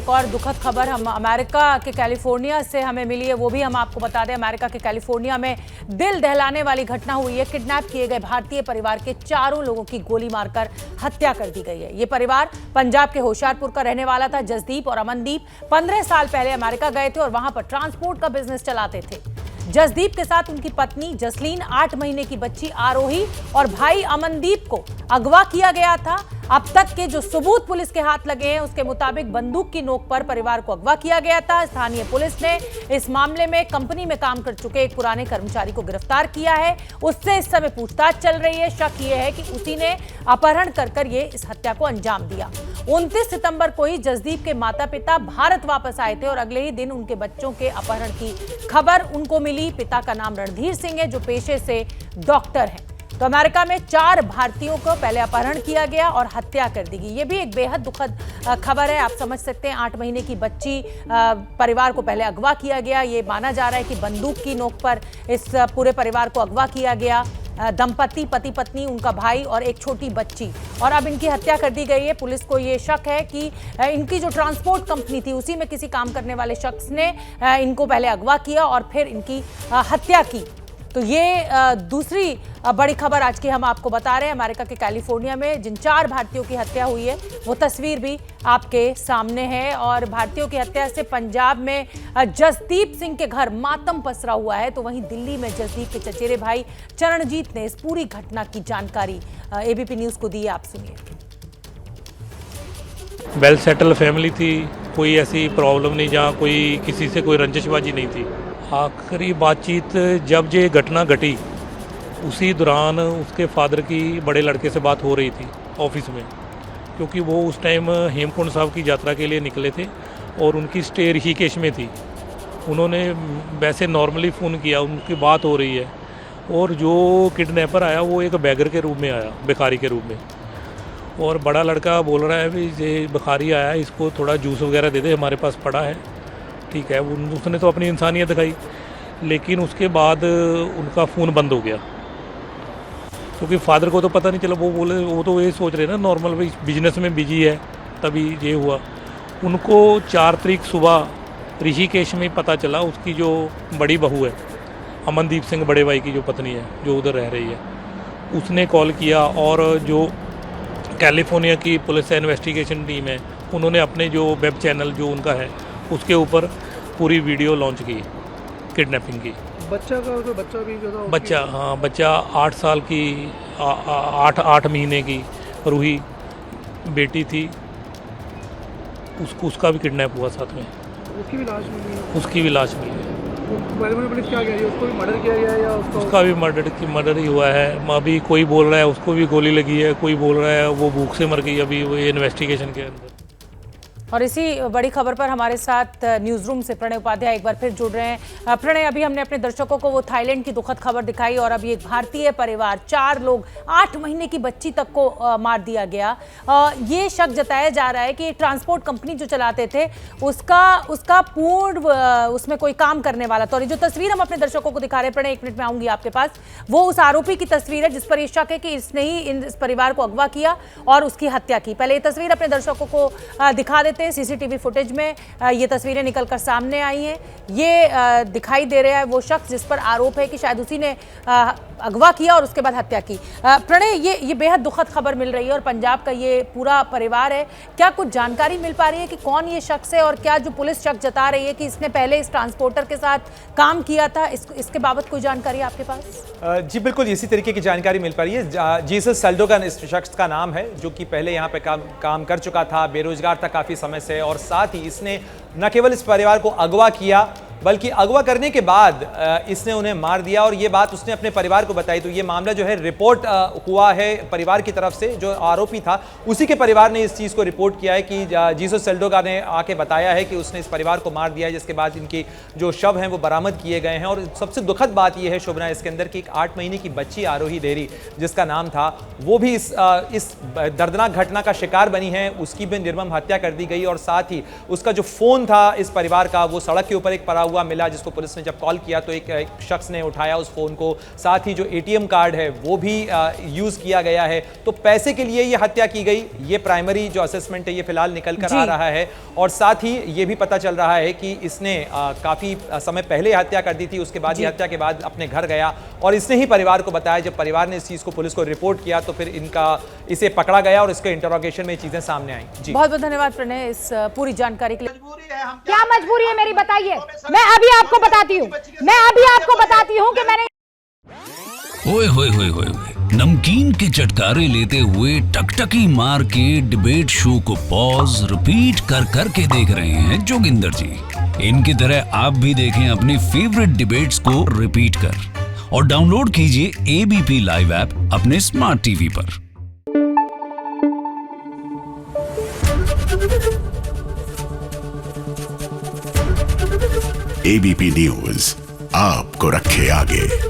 एक और दुखद खबर हम अमेरिका के कैलिफोर्निया से हमें मिली है, वो भी हम आपको बता दें। अमेरिका के कैलिफोर्निया में दिल दहलाने वाली घटना हुई है। किडनैप किए गए भारतीय परिवार के 4 लोगों की गोली मारकर हत्या कर दी गई है। ये परिवार पंजाब के होशियारपुर का रहने वाला था। जसदीप और अमनदीप 15 साल पहले अमेरिका गए थे और वहां पर ट्रांसपोर्ट का बिजनेस चलाते थे। जसदीप के साथ उनकी पत्नी जसलीन, 8 महीने की बच्ची आरोही और भाई अमनदीप को अगवा किया गया था। अब तक के जो सबूत पुलिस के हाथ लगे हैं उसके मुताबिक बंदूक की नोक पर परिवार को अगवा किया गया था। स्थानीय पुलिस ने इस मामले में कंपनी में काम कर चुके एक पुराने कर्मचारी को गिरफ्तार किया है। उससे इस समय पूछताछ चल रही है। शक यह है कि उसी ने अपहरण कर ये इस हत्या को अंजाम दिया। 29 सितंबर को ही जसदीप के माता पिता भारत वापस आए थे और अगले ही दिन उनके बच्चों के अपहरण की खबर उनको मिली। पिता का नाम रणधीर सिंह है, जो पेशे से डॉक्टर है। तो अमेरिका में 4 भारतीयों को पहले अपहरण किया गया और हत्या कर दी गई। ये भी एक बेहद दुखद खबर है। आप समझ सकते हैं, 8 महीने की बच्ची परिवार को पहले अगवा किया गया। ये माना जा रहा है कि बंदूक की नोक पर इस पूरे परिवार को अगवा किया गया। दंपति, पति पत्नी, उनका भाई और एक छोटी बच्ची, और अब इनकी हत्या कर दी गई है। पुलिस को ये शक है कि इनकी जो ट्रांसपोर्ट कंपनी थी उसी में किसी काम करने वाले शख्स ने इनको पहले अगवा किया और फिर इनकी हत्या की। तो ये दूसरी बड़ी खबर आज की हम आपको बता रहे हैं। अमेरिका के कैलिफोर्निया में जिन 4 भारतीयों की हत्या हुई है वो तस्वीर भी आपके सामने है। और भारतीयों की हत्या से पंजाब में जसदीप सिंह के घर मातम पसरा हुआ है, तो वहीं दिल्ली में जसदीप के चचेरे भाई चरणजीत ने इस पूरी घटना की जानकारी एबीपी न्यूज को दी है। आप सुनिए। वेल सेटल फैमिली थी, कोई ऐसी प्रॉब्लम नहीं जहाँ कोई किसी से कोई रंजिशबाजी नहीं थी। आखिरी बातचीत जब ये घटना घटी उसी दौरान उसके फादर की बड़े लड़के से बात हो रही थी ऑफिस में, क्योंकि वो उस टाइम हेमकुंड साहब की यात्रा के लिए निकले थे और उनकी स्टे ऋषिकेश में थी। उन्होंने वैसे नॉर्मली फ़ोन किया, उनकी बात हो रही है, और जो किडनैपर आया वो एक बैगर के रूप में आया, भिखारी के रूप में। और बड़ा लड़का बोल रहा है भी ये भिखारी आया, इसको थोड़ा जूस वगैरह दे दे, हमारे पास पड़ा है। ठीक है, उसने तो अपनी इंसानियत दिखाई, लेकिन उसके बाद उनका फ़ोन बंद हो गया, क्योंकि फादर को तो पता नहीं चला। वो तो ये सोच रहे ना नॉर्मल भाई बिजनेस में बिजी है, तभी ये हुआ। उनको 4 तारीख सुबह ऋषिकेश में पता चला, उसकी जो बड़ी बहू है अमनदीप सिंह, बड़े भाई की जो पत्नी है जो उधर रह रही है, उसने कॉल किया। और जो कैलिफोर्निया की पुलिस इन्वेस्टिगेशन टीम है, उन्होंने अपने जो वेब चैनल जो उनका है उसके ऊपर पूरी वीडियो लॉन्च की किडनैपिंग की। बच्चा भी जो था, बच्चा 8 साल की 8 महीने की रूही बेटी थी, उसका भी किडनैप हुआ साथ में। उसकी भी लाश मिली है। उसकी भी लाश मिली है। पुलिस क्या कह रही है, उसको भी मर्डर किया गया है या उसका भी मर्डर ही हुआ है। अभी कोई बोल रहा है उसको भी गोली लगी है, कोई बोल रहा है वो भूख से मर गई। अभी वो इन्वेस्टिगेशन के अंदर। और इसी बड़ी खबर पर हमारे साथ न्यूज रूम से प्रणय उपाध्याय एक बार फिर जुड़ रहे हैं। प्रणय, अभी हमने अपने दर्शकों को वो थाईलैंड की दुखद खबर दिखाई और अभी एक भारतीय परिवार, 4 लोग, 8 महीने की बच्ची तक को मार दिया गया। ये शक जताया जा रहा है कि ट्रांसपोर्ट कंपनी जो चलाते थे उसका पूर्व उसमें कोई काम करने वाला था। और जो तस्वीर हम अपने दर्शकों को दिखा रहे हैं, प्रणय 1 मिनट में आऊंगी आपके पास, वो उस आरोपी की तस्वीर है जिस पर यह शक है कि इसने ही इस परिवार को अगवा किया और उसकी हत्या की। पहले ये तस्वीर अपने दर्शकों को दिखा देते हैं। सीसीटीवी फुटेज में ये तस्वीरें निकलकर सामने आई हैं। ये दिखाई दे रहा है वो शख्स जिस पर आरोप है कि शायद उसी ने अगवा किया और उसके बाद हत्या की। प्रणय, ये बेहद दुखद खबर मिल रही है और पंजाब का ये पूरा परिवार है। क्या कुछ जानकारी मिल पा रही है कि कौन ये शख्स है, और क्या जो पुलिस शक जता रही है कि इसने पहले इस ट्रांसपोर्टर के साथ काम किया था, इसके बाबत कोई जानकारी आपके पास? जी बिल्कुल, इसी तरीके की जानकारी मिल पा रही है। जीसस सेल्डोगन इस शख्स का नाम है, जो कि पहले यहाँ पे काम कर चुका था, बेरोजगार था काफ़ी समय से, और साथ ही इसने न केवल इस परिवार को अगवा किया बल्कि अगवा करने के बाद इसने उन्हें मार दिया। और ये बात उसने अपने परिवार को बताई। तो ये मामला जो है रिपोर्ट हुआ है परिवार की तरफ से, जो आरोपी था उसी के परिवार ने इस चीज़ को रिपोर्ट किया है कि जीसस सेल्डोगा ने आके बताया है कि उसने इस परिवार को मार दिया है, जिसके बाद इनकी जो शव हैं वो बरामद किए गए हैं। और सबसे दुखद बात यह है शोभना इसके अंदर कि एक 8 महीने की बच्ची आरोही देरी जिसका नाम था, वो भी इस दर्दनाक घटना का शिकार बनी है। उसकी भी निर्मम हत्या कर दी गई और साथ ही उसका जो फ़ोन था इस परिवार का, वो सड़क के ऊपर एक पड़ा हुआ मिला, जिसको पुलिस ने जब कॉल किया तो एक शख्स ने उठाया उस फ़ोन को, साथ ही जो ATM कार्ड है वो भी यूज़ किया गया है। तो पैसे के लिए ये हत्या की गई, ये प्राइमरी जो असेसमेंट है ये फिलहाल निकल कर आ रहा है। और साथ ही ये भी पता चल रहा है कि इसने काफ़ी समय पहले हत्या कर दी थी, उसके बाद ये हत्या के बाद अपने घर गया और इसने ही परिवार को बताया। जब परिवार ने इस चीज़ को पुलिस को रिपोर्ट किया तो फिर इसे पकड़ा गया और इसके इंटरोगेशन में चीज़ें सामने आई। जी बहुत बहुत धन्यवाद प्रणय इस पूरी जानकारी के लिए। क्या मजबूरी है मेरी बताइए, मैं अभी आपको बताती हूँ कि मैंने ओए होए होए होए होए। नमकीन के चटकारे लेते हुए टकटकी मार के डिबेट शो को पॉज रिपीट कर करके देख रहे हैं जोगिंदर जी। इनकी तरह आप भी देखें अपनी फेवरेट डिबेट्स को रिपीट कर और डाउनलोड कीजिए ABP लाइव ऐप अपने स्मार्ट टीवी पर। ABP न्यूज आपको रखे आगे।